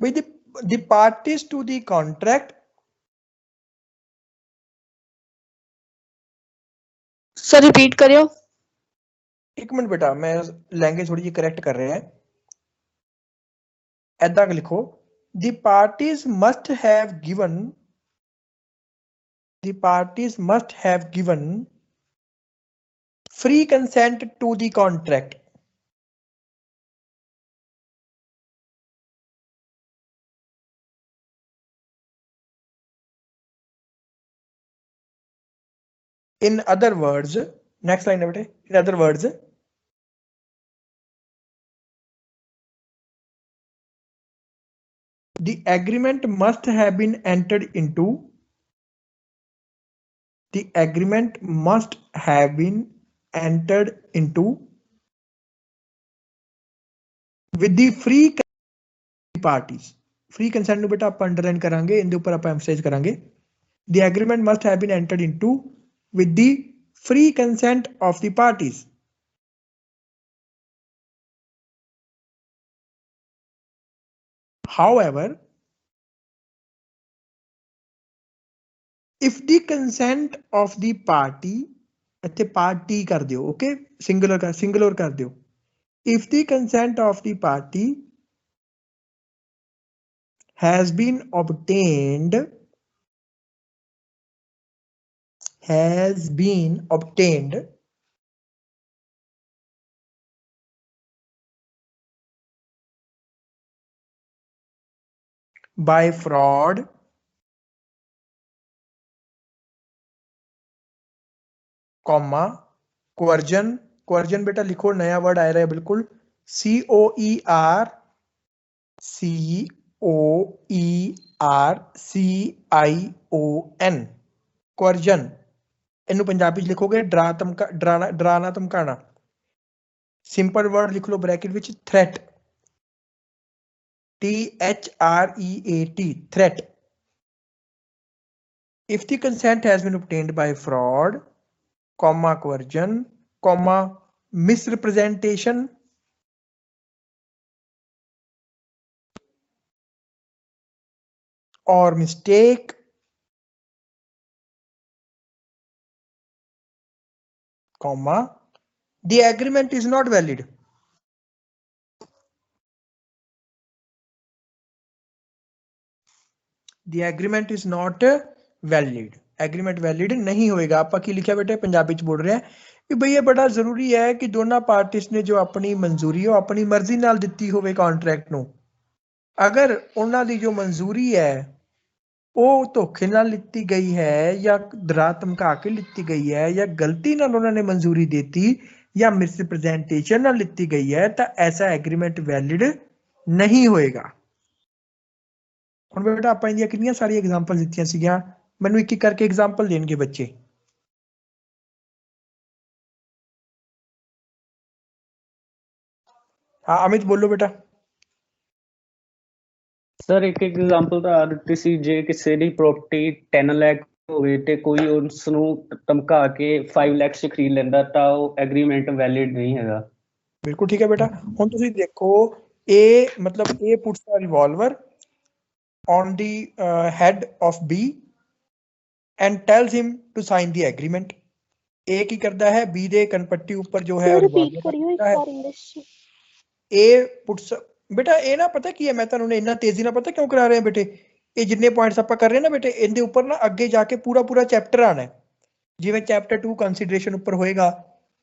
with the parties to the contract sir repeat करियो। एक minute बेटा मैं लैंग्वेज थोड़ी जी करेक्ट कर रहे हैं ऐदा लिखो the parties must have given free consent to the contract in other words next line है बेटे in other words the agreement must have been entered into with the free parties free consent ਨੂੰ ਬੇਟਾ ਆਪਾਂ underline ਕਰਾਂਗੇ ਇਹਦੇ ਉੱਪਰ ਆਪਾਂ emphasises ਕਰਾਂਗੇ the agreement must have been entered into with the free consent of the parties however if the consent of the party ਇੱਥੇ party ਕਰ ਦਿਓ ਓਕੇ ਸਿੰਗੂਲਰ ਕਰ ਦਿਓ if the consent of the party has been obtained by fraud comma coercion बेटा लिखो नया word आ रहा है बिल्कुल COERCION coercion ਇਹਨੂੰ ਪੰਜਾਬੀ ਚ ਲਿਖੋਗੇ ਡਰਾਣਾ ਧਮਕਾਣਾ ਸਿੰਪਲ ਵਰਡ ਲਿਖ ਲਓ ਬ੍ਰੈਕਟ ਵਿੱਚ threat THREAT threat if the consent has been obtained by fraud comma coercion comma misrepresentation or mistake comma the agreement is not valid the agreement is not valid agreement valid नहीं होएगा आपा की लिखा बेटे पंजाबी च बोल रहे हैं कि भई ये बड़ा जरूरी है कि दोनों पार्टीज ने जो अपनी मंजूरी है अपनी मर्जी नाल दित्ती होवे कॉन्ट्रैक्ट ਨੂੰ अगर ਉਹਨਾਂ ਦੀ ਜੋ ਮਨਜ਼ੂਰੀ ਹੈ ਉਹ ਧੋਖੇ ਨਾਲ ਲਿੱਤੀ ਗਈ ਹੈ ਜਾਂ ਡਰਾ ਧਮਕਾ ਕੇ ਲਿੱਤੀ ਗਈ ਹੈ ਜਾਂ ਗਲਤੀ ਨਾਲ ਉਹਨਾਂ ਨੇ ਮਨਜ਼ੂਰੀ ਦਿੱਤੀ ਜਾਂ ਮਿਸਪ੍ਰੈਜ਼ੈਂਟੇਸ਼ਨ ਨਾਲ ਲਿੱਤੀ ਗਈ ਹੈ ਤਾਂ ਐਸਾ ਐਗਰੀਮੈਂਟ ਵੈਲਿਡ ਨਹੀਂ ਹੋਏਗਾ ਹੁਣ ਬੇਟਾ ਆਪਾਂ ਇਹਦੀਆਂ ਕਿੰਨੀਆਂ ਸਾਰੀਆਂ ਐਗਜ਼ਾਮਪਲ ਦਿੱਤੀਆਂ ਸੀਗੀਆਂ ਮੈਨੂੰ ਇੱਕ ਇੱਕ ਕਰਕੇ ਐਗਜ਼ਾਮਪਲ ਦੇਣਗੇ ਬੱਚੇ हाँ अमित बोलो बेटा ਸਰ ਇੱਕ ਐਗਜ਼ਾਮਪਲ ਤਾਂ ਦਿੱਤੀ ਸੀ ਜੇ ਕਿਸੇ ਦੀ ਪ੍ਰਾਪਰਟੀ 10 ਲੱਖ ਹੋਵੇ ਤੇ ਕੋਈ ਉਸ ਨੂੰ ਧਮਕਾ ਕੇ 5 ਲੱਖ ਚ ਖਰੀਦ ਲੈਂਦਾ ਤਾਂ ਉਹ ਐਗਰੀਮੈਂਟ ਵੈਲਿਡ ਨਹੀਂ ਹੈਗਾ ਬਿਲਕੁਲ ਠੀਕ ਹੈ ਬੇਟਾ ਹੁਣ ਤੁਸੀਂ ਦੇਖੋ ਇਹ ਮਤਲਬ ਇਹ ਪੁੱਟਸ ਅ revolver on the head of B and tells him to sign the agreement A ਕੀ ਕਰਦਾ ਹੈ B ਦੇ ਕਨਪੱਟੀ ਉੱਪਰ ਜੋ ਹੈ रिपीट करियो एक बार इंग्लिश A puts बेटा ਇਹ ਨਾ ਪਤਾ ਕੀ ਹੈ ਮੈਂ ਤੁਹਾਨੂੰ ਇੰਨਾ ਤੇਜ਼ੀ ਨਾਲ ਪਤਾ ਕਿਉਂ ਕਰਾ ਰਹੇ ਹਾਂ ਬੇਟੇ ਇਹ ਜਿੰਨੇ ਪੁਆਇੰਟਸ ਆਪਾਂ ਕਰ ਰਹੇ ਨਾ ਬੇਟੇ ਇਹਦੇ ਉੱਪਰ ਨਾ ਅੱਗੇ ਜਾ ਕੇ ਪੂਰਾ ਚੈਪਟਰ ਆਣਾ ਹੈ ਜਿਵੇਂ ਚੈਪਟਰ 2 ਕੰਸੀਡਰੇਸ਼ਨ ਉੱਪਰ ਹੋਏਗਾ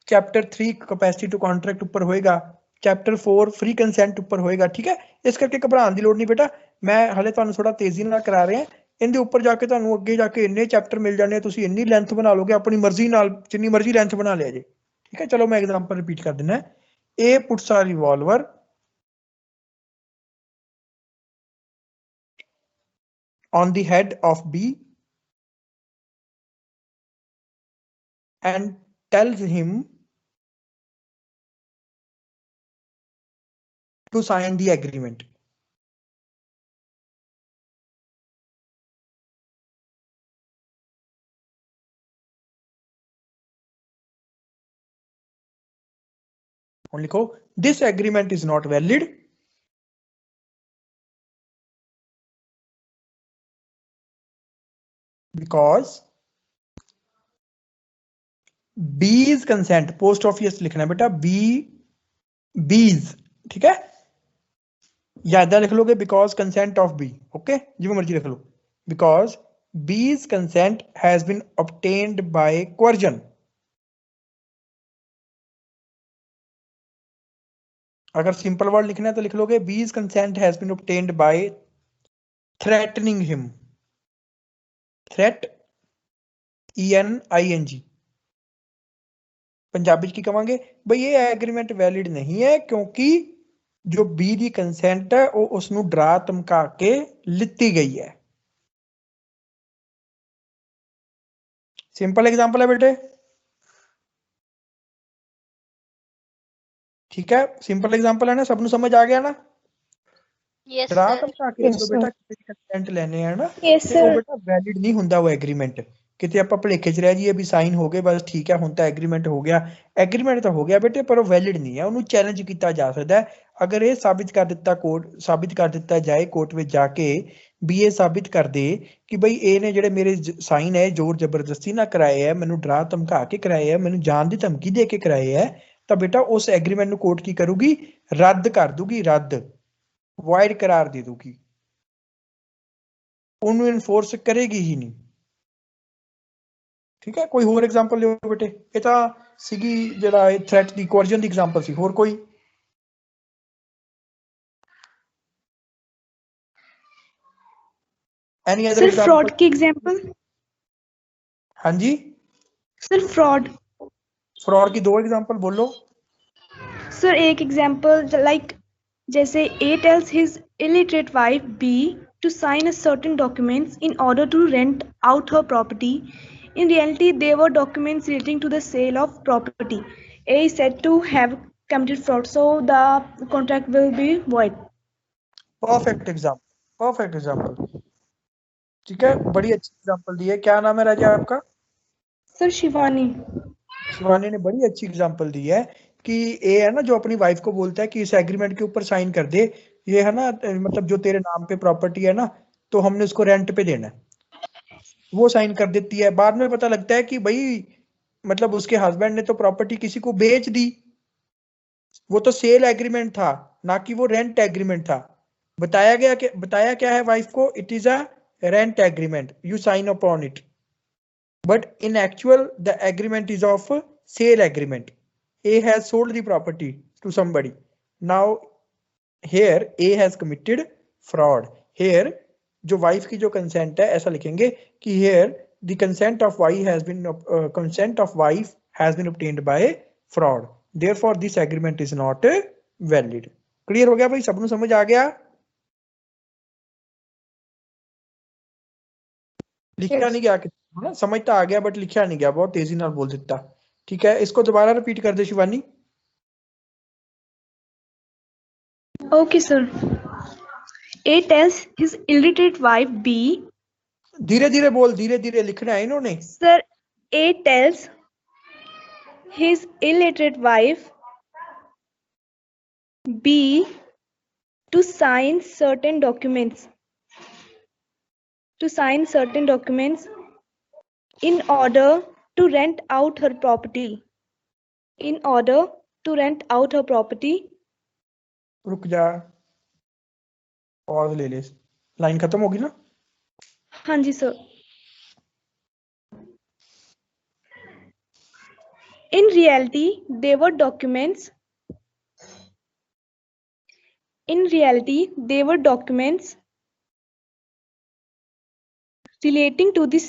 ਚੈਪਟਰ 3 ਕੈਪੈਸਿਟੀ ਟੂ ਕੰਟਰੈਕਟ ਉੱਪਰ ਹੋਏਗਾ ਚੈਪਟਰ 4 ਫ੍ਰੀ ਕੰਸੈਂਟ ਉੱਪਰ ਹੋਏਗਾ ਠੀਕ ਹੈ ਇਸ ਕਰਕੇ ਘਬਰਾਉਣ ਦੀ ਲੋੜ ਨਹੀਂ ਬੇਟਾ ਮੈਂ ਹਲੇ ਤੁਹਾਨੂੰ ਥੋੜਾ ਤੇਜ਼ੀ ਨਾਲ ਕਰਾ ਰਿਹਾ ਇਹਦੇ ਉੱਪਰ ਜਾ ਕੇ ਤੁਹਾਨੂੰ ਅੱਗੇ ਜਾ ਕੇ ਇੰਨੇ ਚੈਪਟਰ ਮਿਲ ਜਾਣੇ ਤੁਸੀਂ ਇੰਨੀ ਲੈਂਥ ਬਣਾ ਲੋਗੇ ਆਪਣੀ ਮਰਜ਼ੀ ਨਾਲ ਜਿੰਨੀ ਮਰਜ਼ੀ ਲੈਂਥ ਬਣਾ ਲਿਆ ਜੇ ਠੀਕ ਹੈ ਚਲੋ ਮੈਂ ਐਗਜ਼ਾਮਪਲ ਰਿਪੀਟ ਕਰ ਦਿੰਦਾ A puts a revolver on the head of B and tells him to sign the agreement. Only go, this agreement is not valid because B's consent, post office लिखना है बेटा, बीज, ठीक है, ज्यादा लिख लोगे because consent of B, okay, जो मर्जी लिख लो, because B's consent has been obtained by coercion. अगर सिंपल वर्ड लिखना है तो लिख लोगे B's consent has been obtained by threatening him, threat ENING। Punjabi की कहेंगे भाई ये एग्रीमेंट वैलिड नहीं है क्योंकि जो बी दी कंसेंट है वो उसनु डरा धमका के लिती गई है। सिंपल एग्जांपल है बेटे, ठीक है, सिंपल एग्जांपल है ना, सबनु समझ आ गया ना? यस डरा सर। धमका के जो बेटा किसी ਦੀ ਕੰਸੈਂਟ ਲੈਣੇ ਆ ਨਾ यस ਤੇ ਉਹ सर। ਬੇਟਾ ਵੈਲਿਡ ਨਹੀਂ ਹੁੰਦਾ ਉਹ ਐਗਰੀਮੈਂਟ। ਕਿਤੇ ਆਪਾਂ ਭਲੇਖੇ 'ਚ ਰਹਿ ਜਾਈਏ ਵੀ ਸਾਈਨ ਹੋ ਗਏ ਬਸ ਠੀਕ ਹੈ ਹੁਣ ਤਾਂ ਐਗਰੀਮੈਂਟ ਹੋ ਗਿਆ, ਐਗਰੀਮੈਂਟ ਤਾਂ ਹੋ ਗਿਆ ਬੇਟੇ ਪਰ ਉਹ ਵੈਲਿਡ ਨਹੀਂ ਹੈ, ਉਹਨੂੰ ਚੈਲੰਜ ਕੀਤਾ ਜਾ ਸਕਦਾ ਹੈ। ਅਗਰ ਇਹ ਸਾਬਿਤ ਕਰ ਦਿੱਤਾ ਸਾਬਿਤ ਕਰ ਦਿੱਤਾ ਜਾਏ ਕੋਰਟ ਵਿੱਚ ਜਾ ਕੇ ਵੀ ਇਹ ਸਾਬਿਤ ਕਰ ਦੇ ਕਿ ਬਈ ਇਹਨੇ ਜਿਹੜੇ ਮੇਰੇ ਸਾਈਨ ਹੈ ਜ਼ੋਰ ਜ਼ਬਰਦਸਤੀ ਨਾਲ ਕਰਾਏ ਹੈ, ਮੈਨੂੰ ਡਰਾ ਧਮਕਾ ਕੇ ਕਰਾਏ ਹੈ, ਮੈਨੂੰ ਜਾਨ ਦੀ ਧਮਕੀ ਦੇ ਕੇ ਕਰਾਏ ਹੈ, ਤਾਂ ਬੇਟਾ ਉਸ ਐਗਰੀਮੈਂਟ ਨੂੰ ਕੋਰਟ ਕੀ ਕਰੂਗੀ? ਰੱਦ ਕਰ ਦੂਗੀ, ਰੱਦ, ਵਾਇਡ करार दे दूगी, ਉਹਨੂੰ ਇਨਫੋਰਸ ਕਰੇਗੀ ਹੀ ਨਹੀਂ। ਠੀਕ ਹੈ, ਕੋਈ ਹੋਰ ਐਗਜ਼ਾਮਪਲ ਲਿਓ ਬੇਟੇ। ਇਹ ਤਾਂ ਸੀਗੀ ਜਿਹੜਾ ਇਹ ਥ੍ਰੈਟ ਦੀ ਕੋਰਜਨ ਦੀ ਐਗਜ਼ਾਮਪਲ ਸੀ, ਹੋਰ ਕੋਈ? एनी अदर सर फ्रॉड की एग्जांपल। हाँ जी सर फ्रॉड। फ्रॉड की दो एग्जांपल बोलो। सर एक एग्जांपल लाइक जैसे A tells his illiterate wife B to sign a certain documents in order to rent out her property. In reality, they were documents relating to the sale of property. A is said to have committed fraud, so the contract will be void. Perfect example, perfect example, ठीक है, बड़ी अच्छी example दी है। क्या नाम है राजा आपका? Sir Shivani. Shivani ने बड़ी अच्छी एग्जांपल दी है कि ये है ना जो अपनी वाइफ को बोलता है कि इस एग्रीमेंट के ऊपर साइन कर दे, ये है ना मतलब जो तेरे नाम पे प्रॉपर्टी है ना तो हमने उसको रेंट पे देना है, वो साइन कर देती है। बाद में पता लगता है कि भाई मतलब उसके हस्बैंड ने तो प्रॉपर्टी किसी को बेच दी, वो तो सेल एग्रीमेंट था ना कि वो रेंट एग्रीमेंट था। बताया क्या है वाइफ को? It is a rent agreement, you sine upon it, but in actual the agreement is of sale agreement. A has sold the property to somebody. Now here A has committed fraud. Here जो wife की जो consent है ऐसा लिखेंगे कि here the consent of wife has been obtained by fraud. Therefore this agreement is not valid. Clear हो गया भाई? सबनु समझ आ गया? लिखा नहीं गया ना, समझ तो आ गया बट लिखा नहीं गया, बहुत तेजी नाल बोल दिता। ठीक है, इसको दोबारा रिपीट कर दे Shivani. Okay, sir. A tells his illiterate wife B. धीरे धीरे बोल, धीरे धीरे लिखना है इन्होंने। Sir, A tells his illiterate wife B to sign certain documents. In order to rent out her property. रुक जा, पॉज ले ले, लाइन खत्म होगी ना? हाँ जी sir. In reality, they were documents relating to the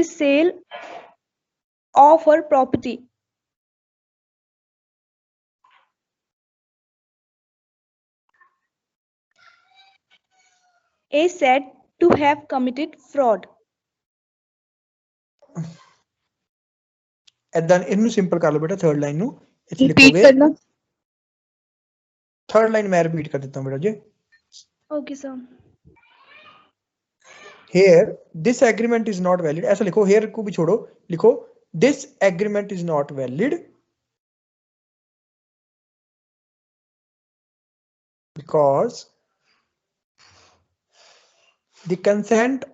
sale of her property. A said to have committed fraud. ਇਦਾਂ ਇਹਨੂੰ ਸਿੰਪਲ ਕਰ ਲਓ ਬੇਟਾ, ਥਰਡ ਲਾइन ਨੂੰ ਇੱਥੇ Repeat ਲਿਖੋਗੇ। करना। थर्ड लाइन मैं रिपीट कर देता हूँ बेटा जी। Okay sir. Here this agreement is not valid, ऐसा लिखो, here को भी छोड़ो, लिखो this agreement is not valid because the consent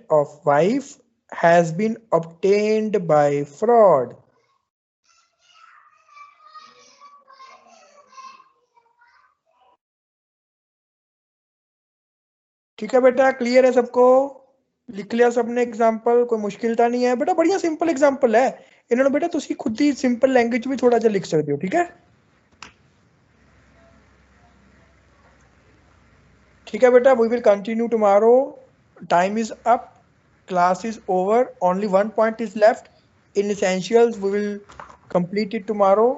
of wife has been obtained by fraud. ठीक है बेटा, क्लियर है सबको? लिख लिया सबने एग्जाम्पल? कोई मुश्किल तो नहीं है बेटा, बढ़िया सिंपल एग्जाम्पल है। इन्होंने बेटा तुसी खुद ही सिंपल लैंग्वेज में थोड़ा सा लिख सकते हो, ठीक है? ठीक है बेटा, we will continue tomorrow. Time is up. Class is over. Only one point is left. In essentials, we will complete it tomorrow.